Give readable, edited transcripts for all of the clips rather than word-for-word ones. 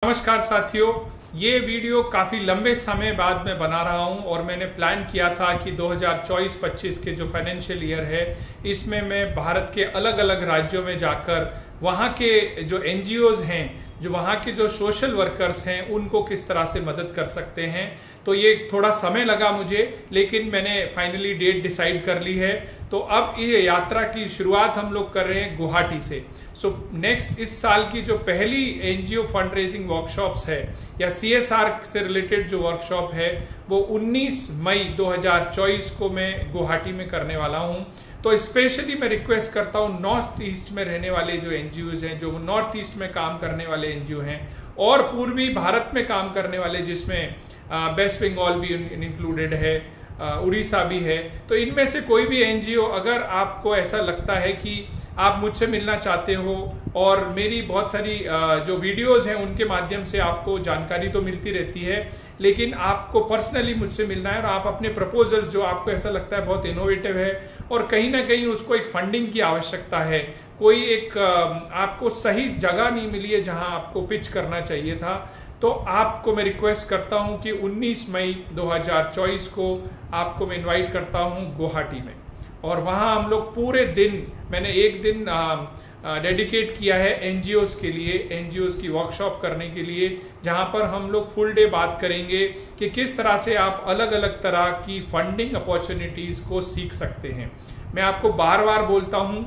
नमस्कार साथियों, ये वीडियो काफ़ी लंबे समय बाद मैं बना रहा हूं और मैंने प्लान किया था कि 2024-25 के जो फाइनेंशियल ईयर है इसमें मैं भारत के अलग अलग राज्यों में जाकर वहां के जो एनजीओज हैं, जो वहाँ के जो सोशल वर्कर्स हैं, उनको किस तरह से मदद कर सकते हैं। तो ये थोड़ा समय लगा मुझे, लेकिन मैंने फाइनली डेट डिसाइड कर ली है। तो अब ये यात्रा की शुरुआत हम लोग कर रहे हैं गुवाहाटी से। सो नेक्स्ट इस साल की जो पहली एनजीओ फंड रेजिंग वर्कशॉप्स है या सीएसआर से रिलेटेड जो वर्कशॉप है वो 19 मई 2024 को मैं गुवाहाटी में करने वाला हूँ। तो स्पेशली मैं रिक्वेस्ट करता हूँ नॉर्थ ईस्ट में रहने वाले जो एनजीओज हैं, जो नॉर्थ ईस्ट में काम करने वाले एनजीओ हैं और पूर्वी भारत में काम करने वाले, जिसमें वेस्ट बंगाल भी इंक्लूडेड है, उड़ीसा भी है। तो इनमें से कोई भी एनजीओ अगर आपको ऐसा लगता है कि आप मुझसे मिलना चाहते हो और मेरी बहुत सारी जो वीडियोस हैं उनके माध्यम से आपको जानकारी तो मिलती रहती है, लेकिन आपको पर्सनली मुझसे मिलना है और आप अपने प्रपोजल जो आपको ऐसा लगता है बहुत इनोवेटिव है और कहीं ना कहीं उसको एक फंडिंग की आवश्यकता है, कोई एक आपको सही जगह नहीं मिली है जहां आपको पिच करना चाहिए था, तो आपको मैं रिक्वेस्ट करता हूं कि 19 मई 2024 को आपको मैं इनवाइट करता हूं गुवाहाटी में। और वहां हम लोग पूरे दिन, मैंने एक दिन डेडिकेट किया है एनजीओज के लिए, एनजीओज की वर्कशॉप करने के लिए, जहां पर हम लोग फुल डे बात करेंगे कि किस तरह से आप अलग अलग तरह की फंडिंग अपॉर्चुनिटीज को सीख सकते हैं। मैं आपको बार बार बोलता हूं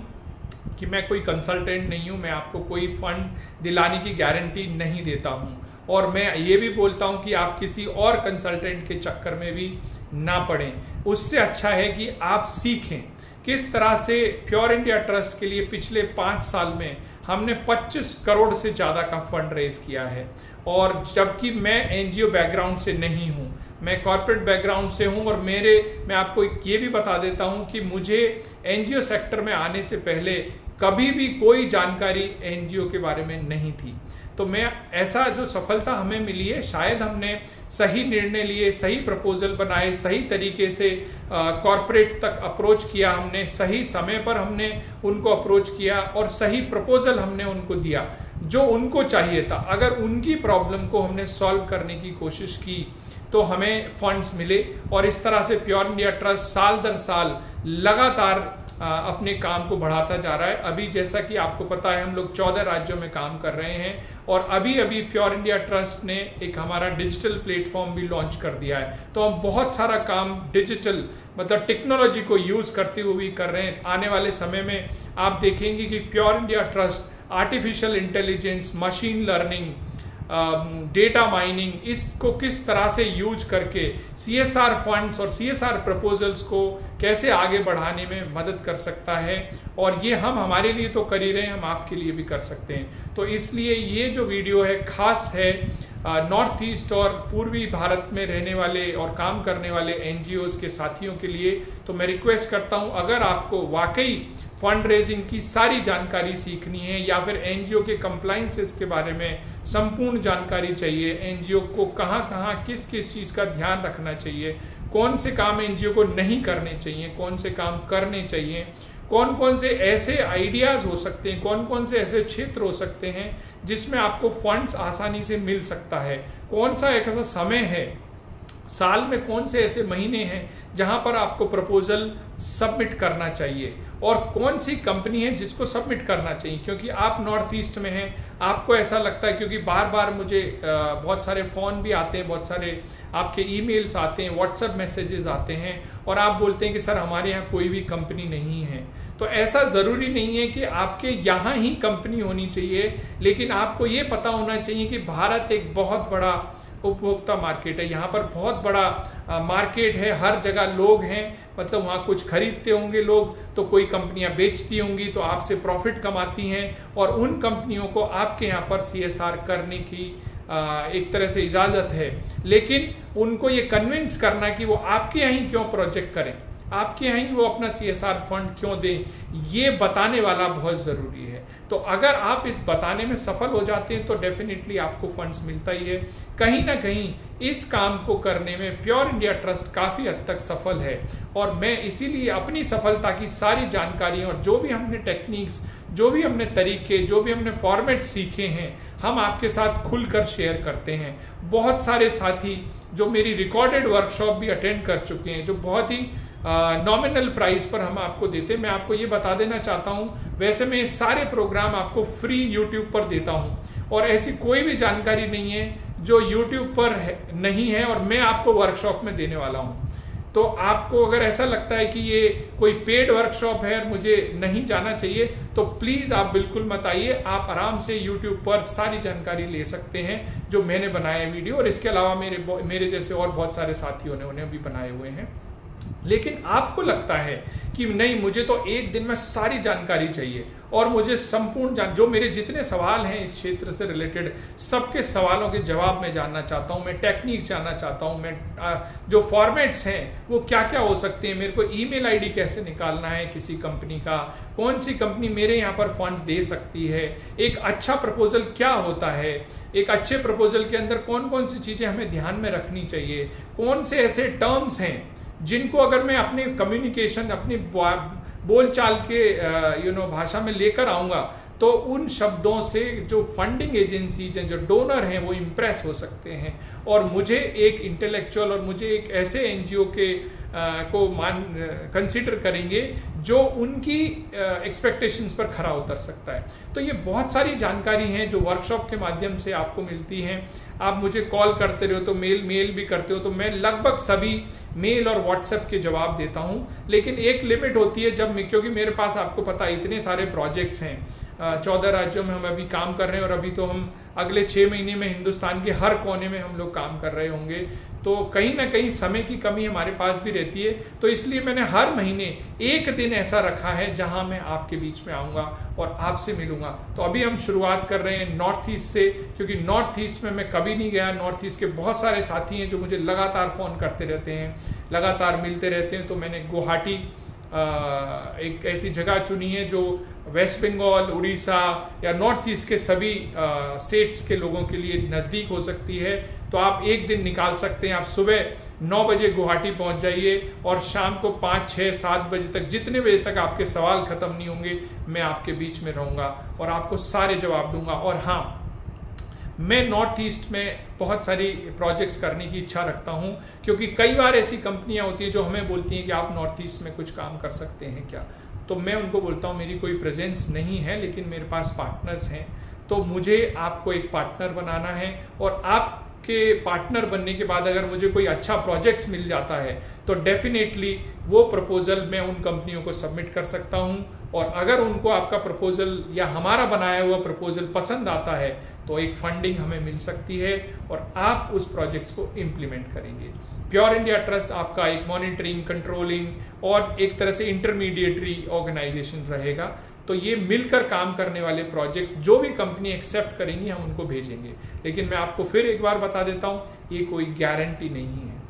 कि मैं कोई कंसल्टेंट नहीं हूं, मैं आपको कोई फंड दिलाने की गारंटी नहीं देता हूं और मैं ये भी बोलता हूं कि आप किसी और कंसल्टेंट के चक्कर में भी ना पड़ें। उससे अच्छा है कि आप सीखें किस तरह से प्योर इंडिया ट्रस्ट के लिए पिछले 5 साल में हमने 25 करोड़ से ज़्यादा का फंड रेज किया है। और जबकि मैं एनजीओ बैकग्राउंड से नहीं हूं, मैं कॉर्पोरेट बैकग्राउंड से हूं और मैं आपको ये भी बता देता हूं कि मुझे एनजीओ सेक्टर में आने से पहले कभी भी कोई जानकारी एनजीओ के बारे में नहीं थी। तो मैं ऐसा जो सफलता हमें मिली है, शायद हमने सही निर्णय लिए, सही प्रपोजल बनाए, सही तरीके से कॉर्पोरेट तक अप्रोच किया, हमने सही समय पर हमने उनको अप्रोच किया और सही प्रपोजल हमने उनको दिया जो उनको चाहिए था। अगर उनकी प्रॉब्लम को हमने सॉल्व करने की कोशिश की तो हमें फंड्स मिले और इस तरह से प्योर इंडिया ट्रस्ट साल दर साल लगातार अपने काम को बढ़ाता जा रहा है। अभी जैसा कि आपको पता है हम लोग 14 राज्यों में काम कर रहे हैं और अभी प्योर इंडिया ट्रस्ट ने एक हमारा डिजिटल प्लेटफॉर्म भी लॉन्च कर दिया है। तो हम बहुत सारा काम डिजिटल मतलब टेक्नोलॉजी को यूज करते हुए भी कर रहे हैं। आने वाले समय में आप देखेंगे कि pure India trust artificial intelligence, machine learning, data mining, इसको किस तरह से यूज करके सीएसआर फंड्स और सीएसआर प्रपोजल्स को कैसे आगे बढ़ाने में मदद कर सकता है। और ये हम हमारे लिए तो कर ही रहे हैं, हम आपके लिए भी कर सकते हैं। तो इसलिए ये जो वीडियो है खास है नॉर्थ ईस्ट और पूर्वी भारत में रहने वाले और काम करने वाले एनजीओज के साथियों के लिए। तो मैं रिक्वेस्ट करता हूं, अगर आपको वाकई फंड रेजिंग की सारी जानकारी सीखनी है या फिर एनजीओ के कंप्लायंसेस के बारे में संपूर्ण जानकारी चाहिए, एनजीओ को कहाँ किस चीज़ का ध्यान रखना चाहिए, कौन से काम एनजीओ को नहीं करने चाहिए, कौन से काम करने चाहिए, कौन कौन से ऐसे आइडियाज़ हो सकते हैं, कौन कौन से ऐसे क्षेत्र हो सकते हैं जिसमें आपको फंड्स आसानी से मिल सकता है, कौन सा एक ऐसा समय है साल में, कौन से ऐसे महीने हैं जहां पर आपको प्रपोजल सबमिट करना चाहिए और कौन सी कंपनी है जिसको सबमिट करना चाहिए। क्योंकि आप नॉर्थ ईस्ट में हैं, आपको ऐसा लगता है, क्योंकि बार बार मुझे बहुत सारे फ़ोन भी आते हैं, बहुत सारे आपके ईमेल्स आते हैं, व्हाट्सएप मैसेजेस आते हैं और आप बोलते हैं कि सर हमारे यहाँ कोई भी कंपनी नहीं है। तो ऐसा ज़रूरी नहीं है कि आपके यहाँ ही कंपनी होनी चाहिए, लेकिन आपको ये पता होना चाहिए कि भारत एक बहुत बड़ा उपभोक्ता मार्केट है, यहाँ पर बहुत बड़ा मार्केट है, हर जगह लोग हैं, मतलब वहाँ कुछ खरीदते होंगे लोग, तो कोई कंपनियाँ बेचती होंगी तो आपसे प्रॉफिट कमाती हैं और उन कंपनियों को आपके यहाँ पर सीएसआर करने की एक तरह से इजाज़त है। लेकिन उनको ये कन्विंस करना कि वो आपके यहाँ ही क्यों प्रोजेक्ट करें, आपके यहाँ ही वो अपना सीएसआर फंड क्यों दें, ये बताने वाला बहुत ज़रूरी है। तो अगर आप इस बताने में सफल हो जाते हैं तो डेफिनेटली आपको फंड्स मिलता ही है। कहीं ना कहीं इस काम को करने में प्योर इंडिया ट्रस्ट काफ़ी हद तक सफल है और मैं इसीलिए अपनी सफलता की सारी जानकारी और जो भी हमने टेक्निक्स, जो भी हमने तरीके, जो भी हमने फॉर्मेट सीखे हैं, हम आपके साथ खुलकर शेयर करते हैं। बहुत सारे साथी जो मेरी रिकॉर्डेड वर्कशॉप भी अटेंड कर चुके हैं, जो बहुत ही नॉमिनल प्राइस पर हम आपको देते हैं। मैं आपको ये बता देना चाहता हूँ, वैसे मैं सारे प्रोग्राम आपको फ्री यूट्यूब पर देता हूँ और ऐसी कोई भी जानकारी नहीं है जो यूट्यूब पर नहीं है और मैं आपको वर्कशॉप में देने वाला हूँ। तो आपको अगर ऐसा लगता है कि ये कोई पेड वर्कशॉप है और मुझे नहीं जाना चाहिए, तो प्लीज आप बिल्कुल मत आइए। आप आराम से यूट्यूब पर सारी जानकारी ले सकते हैं जो मैंने बनाए वीडियो, और इसके अलावा मेरे जैसे और बहुत सारे साथियों ने उन्हें भी बनाए हुए हैं। लेकिन आपको लगता है कि नहीं, मुझे तो एक दिन में सारी जानकारी चाहिए और मुझे संपूर्ण जो मेरे जितने सवाल हैं इस क्षेत्र से रिलेटेड, सबके सवालों के जवाब मैं जानना चाहता हूं, मैं टेक्निक्स जानना चाहता हूं, मैं जो फॉर्मेट्स हैं वो क्या क्या हो सकते हैं, मेरे को ईमेल आईडी कैसे निकालना है किसी कंपनी का, कौन सी कंपनी मेरे यहाँ पर फंड्स दे सकती है, एक अच्छा प्रपोजल क्या होता है, एक अच्छे प्रपोजल के अंदर कौन कौन सी चीजें हमें ध्यान में रखनी चाहिए, कौन से ऐसे टर्म्स हैं जिनको अगर मैं अपने कम्युनिकेशन, अपनी बोलचाल के भाषा में लेकर आऊंगा तो उन शब्दों से जो फंडिंग एजेंसीज हैं, जो डोनर हैं, वो इम्प्रेस हो सकते हैं और मुझे एक इंटेलेक्चुअल और मुझे एक ऐसे एनजीओ के को कंसिडर करेंगे जो उनकी एक्सपेक्टेशंस पर खरा उतर सकता है। तो ये बहुत सारी जानकारी हैं जो वर्कशॉप के माध्यम से आपको मिलती हैं। आप मुझे कॉल करते रहो तो मेल भी करते हो तो मैं लगभग सभी मेल और व्हाट्सएप के जवाब देता हूं, लेकिन एक लिमिट होती है जब क्योंकि मेरे पास आपको पता है इतने सारे प्रोजेक्ट्स हैं, 14 राज्यों में हम अभी काम कर रहे हैं और अभी तो हम अगले 6 महीने में हिंदुस्तान के हर कोने में हम लोग काम कर रहे होंगे, तो कहीं ना कहीं समय की कमी हमारे पास भी रहती है। तो इसलिए मैंने हर महीने एक दिन ऐसा रखा है जहां मैं आपके बीच में आऊंगा और आपसे मिलूंगा। तो अभी हम शुरुआत कर रहे हैं नॉर्थ ईस्ट से, क्योंकि नॉर्थ ईस्ट में मैं कभी नहीं गया। नॉर्थ ईस्ट के बहुत सारे साथी हैं जो मुझे लगातार फोन करते रहते हैं, लगातार मिलते रहते हैं। तो मैंने गुवाहाटी एक ऐसी जगह चुनी है जो वेस्ट बंगाल, उड़ीसा या नॉर्थ ईस्ट के सभी स्टेट्स के लोगों के लिए नज़दीक हो सकती है। तो आप एक दिन निकाल सकते हैं। आप सुबह 9 बजे गुवाहाटी पहुंच जाइए और शाम को 5, 6, 7 बजे तक, जितने बजे तक आपके सवाल खत्म नहीं होंगे, मैं आपके बीच में रहूंगा और आपको सारे जवाब दूंगा। और हाँ, मैं नॉर्थ ईस्ट में बहुत सारी प्रोजेक्ट्स करने की इच्छा रखता हूं, क्योंकि कई बार ऐसी कंपनियां होती हैं जो हमें बोलती हैं कि आप नॉर्थ ईस्ट में कुछ काम कर सकते हैं क्या। तो मैं उनको बोलता हूं मेरी कोई प्रेजेंस नहीं है, लेकिन मेरे पास पार्टनर्स हैं। तो मुझे आपको एक पार्टनर बनाना है और आपके पार्टनर बनने के बाद अगर मुझे कोई अच्छा प्रोजेक्ट्स मिल जाता है तो डेफिनेटली वो प्रपोजल मैं उन कंपनियों को सबमिट कर सकता हूं, और अगर उनको आपका प्रपोजल या हमारा बनाया हुआ प्रपोजल पसंद आता है तो एक फंडिंग हमें मिल सकती है और आप उस प्रोजेक्ट्स को इम्प्लीमेंट करेंगे। प्योर इंडिया ट्रस्ट आपका एक मॉनिटरिंग, कंट्रोलिंग और एक तरह से इंटरमीडिएटरी ऑर्गेनाइजेशन रहेगा। तो ये मिलकर काम करने वाले प्रोजेक्ट्स जो भी कंपनी एक्सेप्ट करेंगी हम उनको भेजेंगे। लेकिन मैं आपको फिर एक बार बता देता हूं, ये कोई गारंटी नहीं है,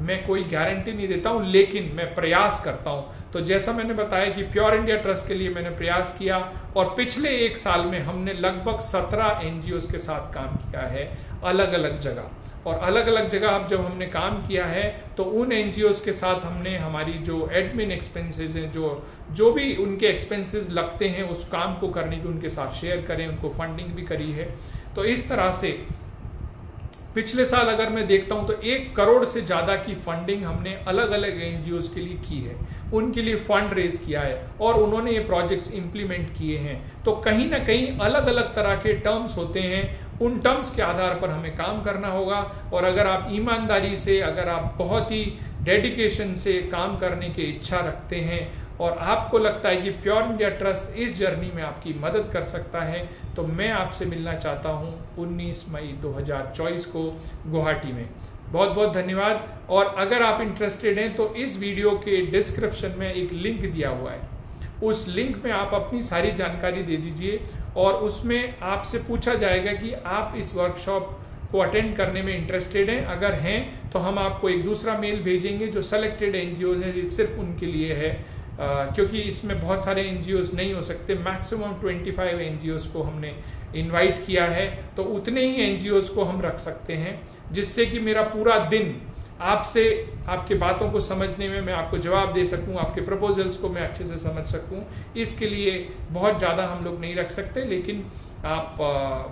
मैं कोई गारंटी नहीं देता हूं, लेकिन मैं प्रयास करता हूं। तो जैसा मैंने बताया कि प्योर इंडिया ट्रस्ट के लिए मैंने प्रयास किया और पिछले 1 साल में हमने लगभग 17 एनजीओज के साथ काम किया है अलग अलग जगह। और अलग अलग जगह अब जब हमने काम किया है तो उन एनजीओज के साथ हमने हमारी जो एडमिन एक्सपेंसेस हैं, जो भी उनके एक्सपेंसेस लगते हैं उस काम को करने की उनके साथ शेयर करें, उनको फंडिंग भी करी है। तो इस तरह से पिछले साल अगर मैं देखता हूं तो 1 करोड़ से ज्यादा की फंडिंग हमने अलग अलग एनजीओज के लिए की है, उनके लिए फंड रेज किया है और उन्होंने ये प्रोजेक्ट्स इंप्लीमेंट किए हैं। तो कहीं ना कहीं अलग अलग तरह के टर्म्स होते हैं, उन टर्म्स के आधार पर हमें काम करना होगा। और अगर आप ईमानदारी से, अगर आप बहुत ही डेडिकेशन से काम करने की इच्छा रखते हैं और आपको लगता है कि प्योर इंडिया ट्रस्ट इस जर्नी में आपकी मदद कर सकता है, तो मैं आपसे मिलना चाहता हूं 19 मई 2024 को गुवाहाटी में। बहुत बहुत धन्यवाद। और अगर आप इंटरेस्टेड हैं तो इस वीडियो के डिस्क्रिप्शन में एक लिंक दिया हुआ है, उस लिंक में आप अपनी सारी जानकारी दे दीजिए और उसमें आपसे पूछा जाएगा कि आप इस वर्कशॉप को अटेंड करने में इंटरेस्टेड हैं। अगर हैं तो हम आपको एक दूसरा मेल भेजेंगे जो सेलेक्टेड एनजीओ है, सिर्फ उनके लिए है, क्योंकि इसमें बहुत सारे एनजीओज नहीं हो सकते। मैक्सिमम 25 एनजीओज को हमने इनवाइट किया है, तो उतने ही एनजीओज को हम रख सकते हैं, जिससे कि मेरा पूरा दिन आपसे आपके बातों को समझने में मैं आपको जवाब दे सकूं, आपके प्रपोजल्स को मैं अच्छे से समझ सकूं। इसके लिए बहुत ज़्यादा हम लोग नहीं रख सकते, लेकिन आप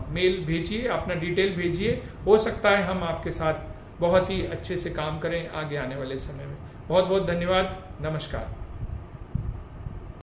मेल भेजिए, अपना डिटेल भेजिए। हो सकता है हम आपके साथ बहुत ही अच्छे से काम करें आगे आने वाले समय में। बहुत बहुत धन्यवाद। नमस्कार।